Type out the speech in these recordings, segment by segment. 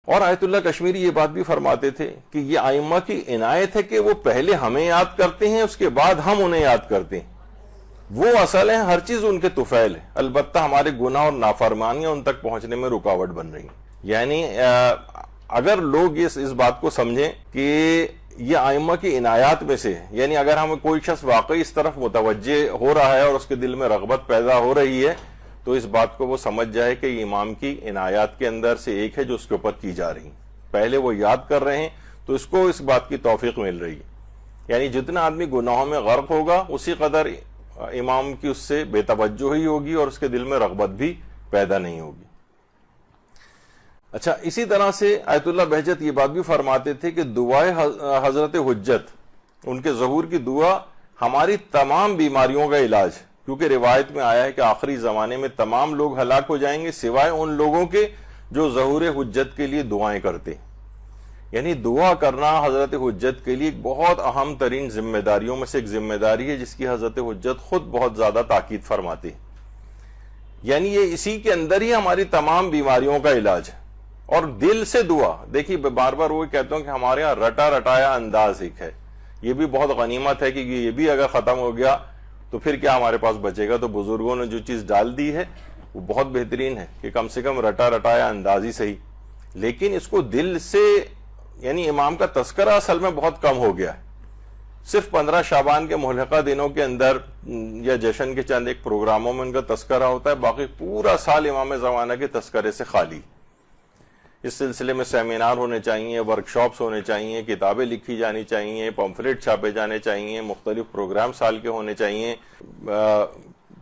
اور آیت اللہ کشمیری یہ بات بھی فرماتے تھے کہ یہ ائمہ کی عنایت ہے کہ وہ پہلے ہمیں یاد کرتے ہیں، اس کے بعد ہم انہیں یاد کرتے ہیں. وہ اصل ہیں، ہر چیز ان کے طفیل ہے، البتہ ہمارے گناہ اور نافرمانیاں ان تک پہنچنے میں رکاوٹ بن رہی ہیں. یعنی اگر لوگ اس بات کو سمجھیں کہ یہ ائمہ کی عنایات میں سے ہے، یعنی اگر ہمیں کوئی شخص واقعی اس طرف متوجہ ہو رہا ہے اور اس کے دل میں رغبت پیدا ہو رہی ہے، تو اس بات کو وہ سمجھ جائے کہ یہ امام کی عنایات کے اندر سے ایک ہے جو اس کے اوپر کی جا رہی ہیں. پہلے وہ یاد کر رہے ہیں تو اس کو اس بات کی توفیق مل رہی ہے. یعنی جتنا آدمی گناہوں میں غرق ہوگا اسی قدر امام کی اس سے بے توجہی ہوگی اور اس کے دل میں رغبت بھی پیدا نہیں ہوگی. اچھا، اسی طرح سے آیت اللہ بہجت یہ بات بھی فرماتے تھے کہ دعائے حضرت حجت، ان کے ظہور کی دعا ہماری تمام بیماریوں کا علاج، کیونکہ روایت میں آیا ہے کہ آخری زمانے میں تمام لوگ ہلاک ہو جائیں گے سوائے ان لوگوں کے جو ظہور حجت کے لیے دعائیں کرتے. یعنی دعا کرنا حضرت حجت کے لیے ایک بہت اہم ترین ذمہ داریوں میں سے ایک ذمہ داری ہے، جس کی حضرت حجت خود بہت زیادہ تاکید فرماتے ہیں. یعنی یہ اسی کے اندر ہی ہماری تمام بیماریوں کا علاج ہے. اور دل سے دعا، دیکھیے بار بار وہ کہتا ہوں کہ ہمارے ہاں رٹا رٹایا انداز ایک ہے، یہ بھی بہت غنیمت ہے کہ یہ بھی اگر ختم ہو گیا تو پھر کیا ہمارے پاس بچے گا. تو بزرگوں نے جو چیز ڈال دی ہے وہ بہت بہترین ہے کہ کم سے کم رٹا رٹایا انداز ہی صحیح، لیکن اس کو دل سے، یعنی امام کا تذکرہ اصل میں بہت کم ہو گیا ہے. صرف 15 شعبان کے ملحقہ دنوں کے اندر یا جشن کے چند ایک پروگراموں میں ان کا تذکرہ ہوتا ہے، باقی پورا سال امام زمانہ کے تذکرے سے خالی. اس سلسلے میں سیمینار ہونے چاہیے، ورکشاپس ہونے چاہیے، کتابیں لکھی جانی چاہیے، پمفلیٹ چھاپے جانے چاہیے، مختلف پروگرام سال کے ہونے چاہیے.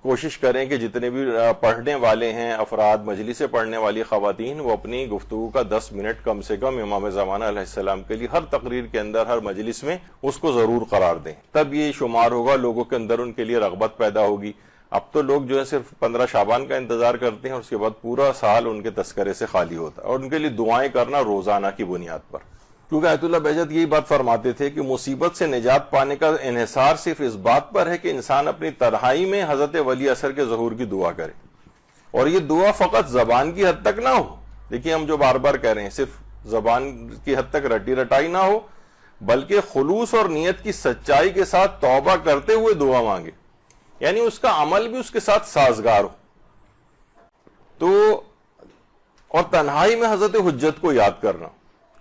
کوشش کریں کہ جتنے بھی پڑھنے والے ہیں افراد، مجلس سے پڑھنے والی خواتین، وہ اپنی گفتگو کا 10 منٹ کم سے کم امام زمانہ علیہ السلام کے لیے ہر تقریر کے اندر، ہر مجلس میں اس کو ضرور قرار دیں. تب یہ شمار ہوگا، لوگوں کے اندر ان کے لیے رغبت پیدا ہوگی. اب تو لوگ جو ہے صرف 15 شعبان کا انتظار کرتے ہیں اور اس کے بعد پورا سال ان کے تذکرے سے خالی ہوتا ہے. اور ان کے لیے دعائیں کرنا روزانہ کی بنیاد پر، کیونکہ آیت اللہ بہجت یہی بات فرماتے تھے کہ مصیبت سے نجات پانے کا انحصار صرف اس بات پر ہے کہ انسان اپنی تنہائی میں حضرت ولی اثر کے ظہور کی دعا کرے. اور یہ دعا فقط زبان کی حد تک نہ ہو. دیکھیے ہم جو بار بار کہہ رہے ہیں، صرف زبان کی حد تک رٹی رٹائی نہ ہو، بلکہ خلوص اور نیت کی سچائی کے ساتھ توبہ کرتے ہوئے دعا مانگے. یعنی اس کا عمل بھی اس کے ساتھ سازگار ہو. تو اور تنہائی میں حضرت حجت کو یاد کرنا،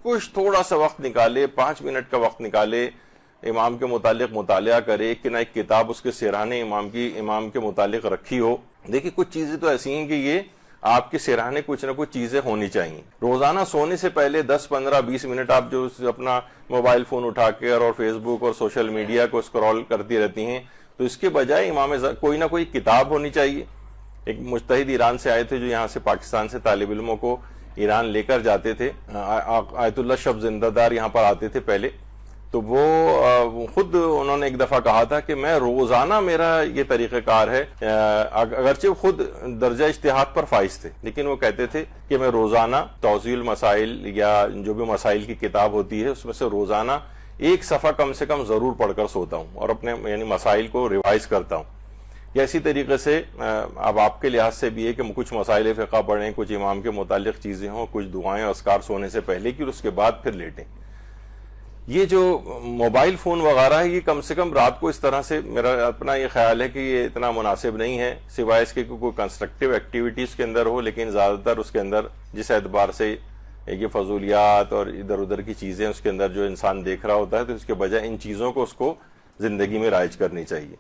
کچھ تھوڑا سا وقت نکالے، 5 منٹ کا وقت نکالے، امام کے متعلق مطالعہ کرے کہ نہ ایک کتاب اس کے سرہانے امام کے متعلق رکھی ہو. دیکھیے کچھ چیزیں تو ایسی ہیں کہ یہ آپ کے سرہانے کچھ نہ کچھ چیزیں ہونی چاہیے. روزانہ سونے سے پہلے 10 15 20 منٹ آپ جو اپنا موبائل فون اٹھا کر اور فیس بک اور سوشل میڈیا کو اسکرول کرتی رہتی ہیں، تو اس کے بجائے کوئی نہ کوئی کتاب ہونی چاہیے. ایک مجتہد ایران سے آئے تھے جو یہاں سے پاکستان سے طالب علموں کو ایران لے کر جاتے تھے. آیت اللہ شب زندہ دار یہاں پر آتے تھے پہلے. تو وہ خود انہوں نے ایک دفعہ کہا تھا کہ میں روزانہ، میرا یہ طریقہ کار ہے، اگرچہ خود درجہ اجتہاد پر فائز تھے، لیکن وہ کہتے تھے کہ میں روزانہ توضیح المسائل یا جو بھی مسائل کی کتاب ہوتی ہے اس میں سے روزانہ ایک صفحہ کم سے کم ضرور پڑھ کر سوتا ہوں اور اپنے یعنی مسائل کو ریوائز کرتا ہوں. یا اسی طریقے سے اب آپ کے لحاظ سے بھی ہے کہ کچھ مسائل فقہ پڑھیں، کچھ امام کے متعلق چیزیں ہوں، کچھ دعائیں اذکار سونے سے پہلے کی اور اس کے بعد پھر لیٹیں. یہ جو موبائل فون وغیرہ ہے، یہ کم سے کم رات کو اس طرح سے، میرا اپنا یہ خیال ہے کہ یہ اتنا مناسب نہیں ہے، سوائے اس کے کوئی کنسٹرکٹیو ایکٹیویٹیز کے اندر ہو، لیکن زیادہ تر اس کے اندر جس اعتبار سے یہ فضولیات اور ادھر ادھر کی چیزیں اس کے اندر جو انسان دیکھ رہا ہوتا ہے، تو اس کے بجائے ان چیزوں کو اس کو زندگی میں رائج کرنی چاہیے.